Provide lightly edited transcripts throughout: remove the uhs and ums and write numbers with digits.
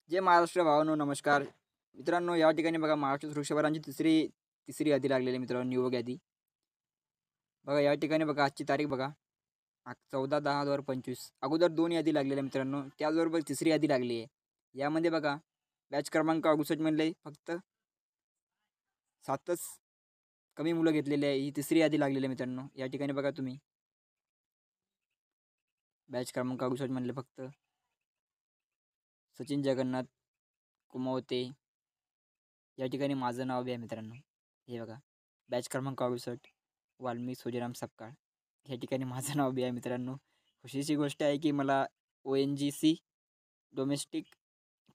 जय महाराष्ट्र भावांनो, नमस्कार मित्रांनो. या ठिकाणी बघा महाराष्ट्र सुरक्षाबलांची तिसरी तिसरी यादी लागलेली आहे मित्रांनो, निवड यादी. बघा या ठिकाणी बघा आजची तारीख बघा 14/10/2025. अगोदर 2 यादी लागलेल्या मित्रांनो, त्याचबरोबर तिसरी यादी लागली आहे. यामध्ये बघा बॅच क्रमांक 68 मधले फक्त 7च कमी मुलं घेतलेली आहे. ही तिसरी यादी लागलेली आहे मित्रांनो. या ठिकाणी बघा तुम्ही बॅच क्रमांक 68 मधले फक्त सचिन जगन्नाथ कुमावते. या ठिकाणी माझं नाव बी आहे मित्रांनो. हे बघा बॅच क्रमांक 68 वाल्मिक सुजयराम सपकाळ. या ठिकाणी माझं नाव बी आहे मित्रांनो. खुशीची गोष्ट आहे की मला ONGC domestic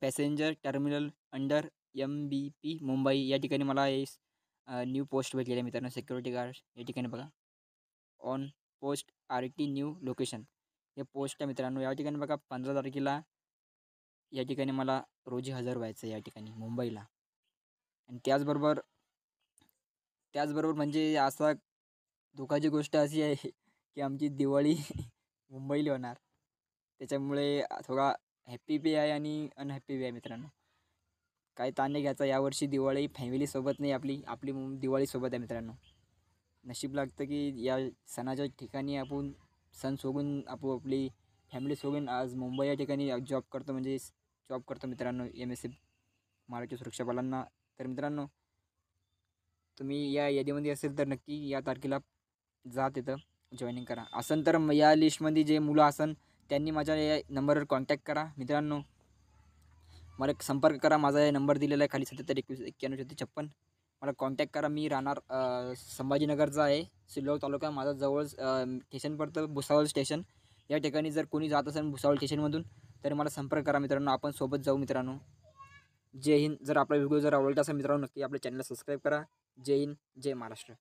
passenger terminal under MBP Mumbai या ठिकाणी मला हे न्यू पोस्ट भेटलेली आहे मित्रांनो. सिक्युरिटी गार्ड या ठिकाणी बघा on post RT new location हे पोस्ट आहे मित्रांनो. या ठिकाणी बघा 15 तारखेला या ठिकाणी मला रोजी हजर व्हायचं या ठिकाणी मुंबईला. आणि त्याचबरोबर म्हणजे असा दुःखाची गोष्ट अशी आहे की आमची दिवाळी मुंबईला होणार. त्याच्यामुळे थोडा हॅप्पी बी आहे आणि अनहॅप्पी बी आहे मित्रांनो. काही ताण नाही घ्यायचा. यावर्षी दिवाळी फॅमिलीसोबत नाही, आपली आपली दिवाळीसोबत आहे मित्रांनो. नशीब लागतं की या सणाच्या ठिकाणी आपण सण सोडून आपली फॅमिली सोडून आज मुंबई या ठिकाणी जॉब करतो, म्हणजे जॉब करतो मित्रांनो MSF महाराष्ट्र सुरक्षा बलांना. तर मित्रांनो, तुम्ही या यादीमध्ये असेल तर नक्की या तारखेला जा, तिथं जॉईनिंग करा. असन तर या लिस्टमध्ये जे मुलं असन त्यांनी माझ्या या नंबरवर कॉन्टॅक्ट करा मित्रांनो. मला संपर्क करा. माझा हे नंबर दिलेला आहे खाली 77 मला कॉन्टॅक्ट करा. मी राहणार संभाजीनगरचा आहे, सिल्लोड तालुका. माझा जवळ स्टेशन पडतं भुसावळ स्टेशन. या ठिकाणी जर कोणी जात असेल भुसावळ स्टेशनमधून तर मला संपर्क करा मित्रांनो. आपण सोबत जाऊ मित्रांनो. जय हिंद. जर आपला व्हिडिओ जर आवडला असेल मित्रांनो, नक्की आपल्या चॅनलला सबस्क्राईब करा. जय हिंद, जय महाराष्ट्र.